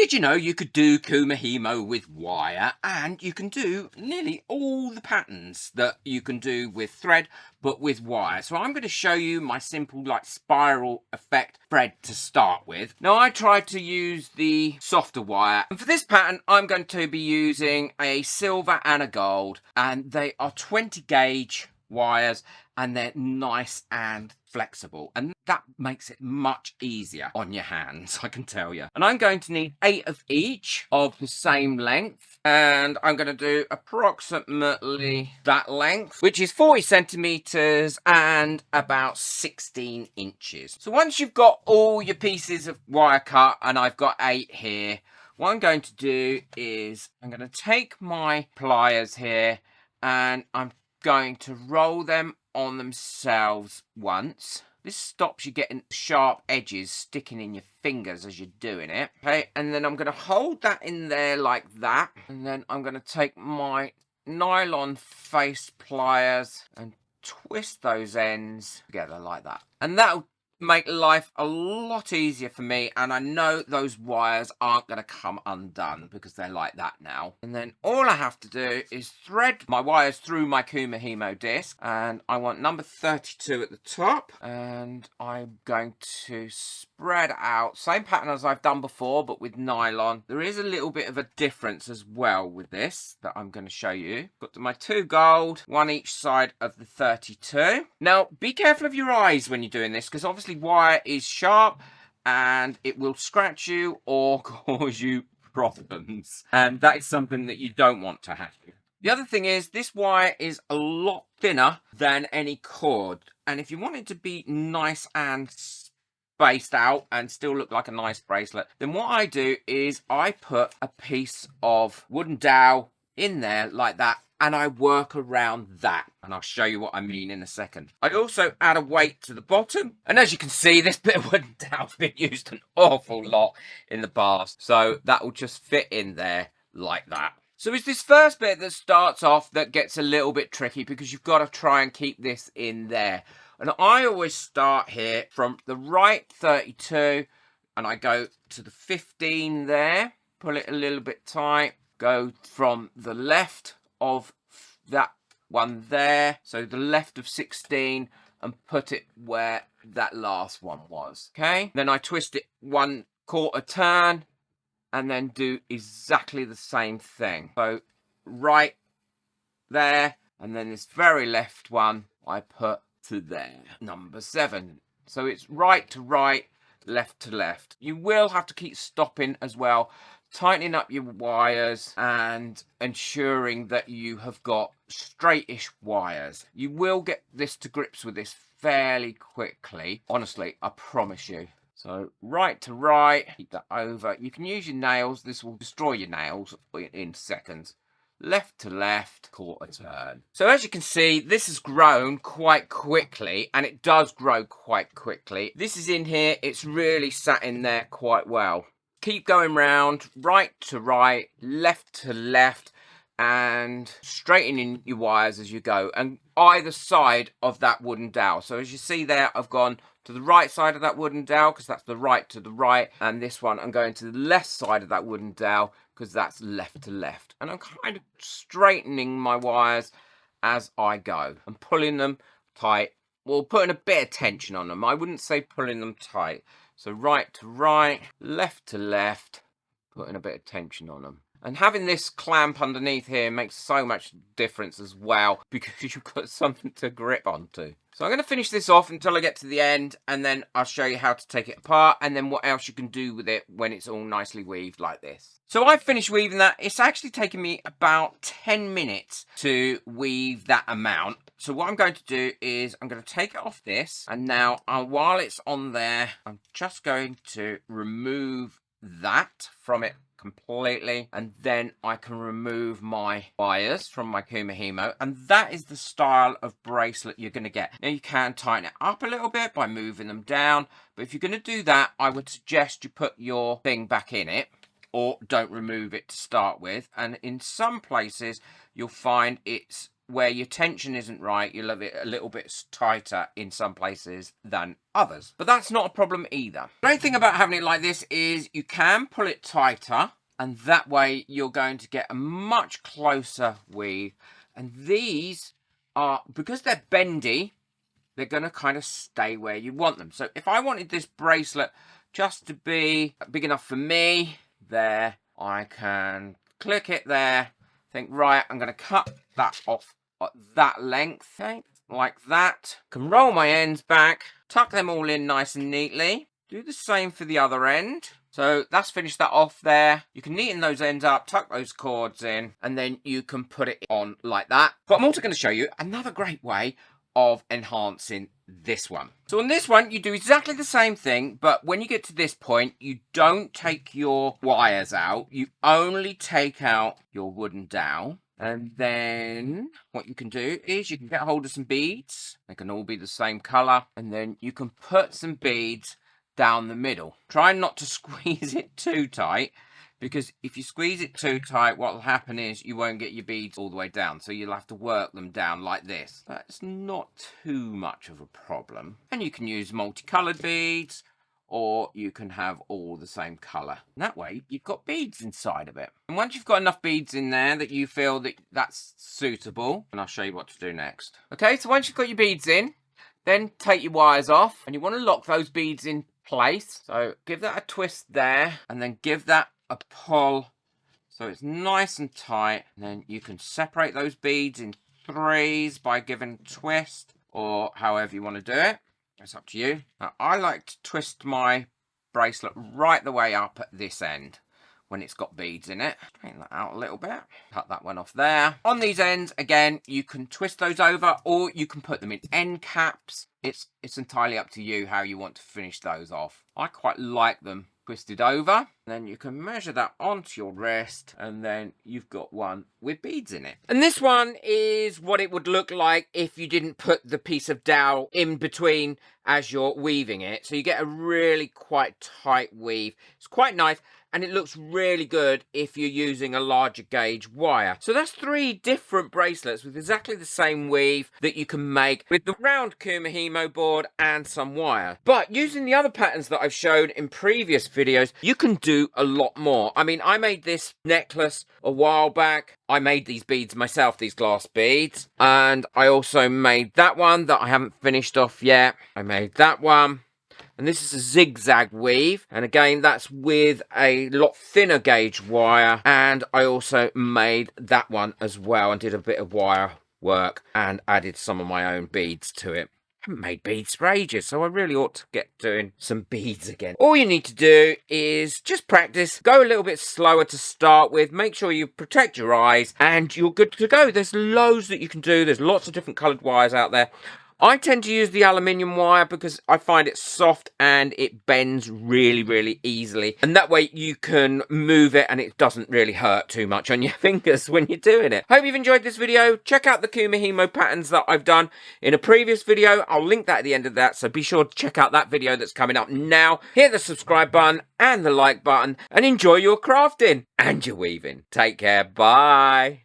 Did you know you could do Kumihimo with wire, and you can do nearly all the patterns that you can do with thread, but with wire? So I'm going to show you my simple like spiral effect thread to start with. Now I tried to use the softer wire, and for this pattern I'm going to be using a silver and a gold, and they are 20 gauge wires, and they're nice and flexible, and that makes it much easier on your hands, I can tell you. And I'm going to need 8 of each of the same length, and I'm going to do approximately that length, which is 40 centimeters and about 16 inches. So once you've got all your pieces of wire cut, and I've got 8 here, what I'm going to do is I'm going to take my pliers here, and I'm going to roll them on themselves once. This stops you getting sharp edges sticking in your fingers as you're doing it. Okay, and then I'm going to hold that in there like that, and then I'm going to take my nylon face pliers and twist those ends together like that, and that'll make life a lot easier for me. And I know those wires aren't going to come undone because they're like that now. And then all I have to do is thread my wires through my Kumihimo disc, and I want number 32 at the top, and I'm going to spread out same pattern as I've done before, but with nylon. There is a little bit of a difference as well with this that I'm going to show you. Got my 2 gold, 1 each side of the 32. Now be careful of your eyes when you're doing this, because obviously wire is sharp and it will scratch you or cause you problems, and that is something that you don't want to happen. The other thing is this wire is a lot thinner than any cord, and if you want it to be nice and spaced out and still look like a nice bracelet, then what I do is I put a piece of wooden dowel in there like that, and I work around that, and I'll show you what I mean in a second. I also add a weight to the bottom, and as you can see, this bit of wooden dowel's been used an awful lot in the past, so that will just fit in there like that. So it's this first bit that starts off that gets a little bit tricky, because you've got to try and keep this in there. And I always start here from the right 32, and I go to the 15 there, pull it a little bit tight, go from the left of that one there, so the left of 16, and put it where that last one was. Okay, then I twist it 1/4 turn, and then do exactly the same thing. So right there, and then this very left one I put to there, number 7. So it's right to right, left to left. You will have to keep stopping as well, tightening up your wires and ensuring that you have got straightish wires. You will get this to grips with this fairly quickly, honestly, I promise you. So right to right, keep that over. You can use your nails, this will destroy your nails in seconds. Left to left, 1/4 turn. So as you can see, this has grown quite quickly, and it does grow quite quickly. This is in here, it's really sat in there quite well. Keep going round, right to right, left to left, and straightening your wires as you go, and either side of that wooden dowel. So as you see there, I've gone to the right side of that wooden dowel because that's the right to the right, and this one I'm going to the left side of that wooden dowel because that's left to left. And I'm kind of straightening my wires as I go and pulling them tight, well, putting a bit of tension on them. I wouldn't say pulling them tight. So right to right, left to left, putting a bit of tension on them. And having this clamp underneath here makes so much difference as well, because you've got something to grip onto. So I'm going to finish this off until I get to the end, and then I'll show you how to take it apart, and then what else you can do with it when it's all nicely weaved like this. So I've finished weaving that. It's actually taken me about 10 minutes to weave that amount. So what I'm going to do is I'm going to take it off this, and now while it's on there, I'm just going to remove that from it completely, and then I can remove my wires from my Kumihimo, and that is the style of bracelet you're going to get. Now you can tighten it up a little bit by moving them down, but if you're going to do that, I would suggest you put your thing back in it, or don't remove it to start with. And in some places you'll find it's where your tension isn't right, you'll have it a little bit tighter in some places than others. But that's not a problem either. The great thing about having it like this is you can pull it tighter, and that way you're going to get a much closer weave. And these are, because they're bendy, they're going to kind of stay where you want them. So if I wanted this bracelet just to be big enough for me, there, I can click it there, think, right, I'm going to cut that off at that length, okay, like that. Can roll my ends back, tuck them all in nice and neatly. Do the same for the other end. So that's finished that off there. You can neaten those ends up, tuck those cords in, and then you can put it on like that. But I'm also going to show you another great way of enhancing this one. So on this one, you do exactly the same thing, but when you get to this point, you don't take your wires out. You only take out your wooden dowel. And then what you can do is you can get hold of some beads. They can all be the same color. And then you can put some beads down the middle. Try not to squeeze it too tight, because if you squeeze it too tight, what will happen is you won't get your beads all the way down. So you'll have to work them down like this. That's not too much of a problem. And you can use multicolored beads, or you can have all the same color. And that way you've got beads inside of it. And once you've got enough beads in there that you feel that that's suitable, and I'll show you what to do next. Okay, so once you've got your beads in, then take your wires off, and you want to lock those beads in place. So give that a twist there, and then give that a pull so it's nice and tight. And then you can separate those beads in threes by giving a twist, or however you want to do it. It's up to you. Now, I like to twist my bracelet right the way up at this end when it's got beads in it. Straighten that out a little bit. Cut that one off there. On these ends, again, you can twist those over, or you can put them in end caps. It's entirely up to you how you want to finish those off. I quite like them twisted over. Then you can measure that onto your wrist, and then you've got one with beads in it. And this one is what it would look like if you didn't put the piece of dowel in between as you're weaving it. So you get a really quite tight weave. It's quite nice, and it looks really good if you're using a larger gauge wire. So that's 3 different bracelets with exactly the same weave that you can make with the round Kumihimo board and some wire. But using the other patterns that I've shown in previous videos, you can do a lot more. I mean, I made this necklace a while back. I made these beads myself, these glass beads. And I also made that one that I haven't finished off yet. I made that one. And this is a zigzag weave. And again, that's with a lot thinner gauge wire. And I also made that one as well and did a bit of wire work and added some of my own beads to it. I haven't made beads for ages, so I really ought to get doing some beads again. All you need to do is just practice. Go a little bit slower to start with. Make sure you protect your eyes and you're good to go. There's loads that you can do. There's lots of different coloured wires out there. I tend to use the aluminium wire because I find it soft and it bends really, really easily. And that way you can move it and it doesn't really hurt too much on your fingers when you're doing it. Hope you've enjoyed this video. Check out the Kumihimo patterns that I've done in a previous video. I'll link that at the end of that, so be sure to check out that video that's coming up now. Hit the subscribe button and the like button and enjoy your crafting and your weaving. Take care. Bye.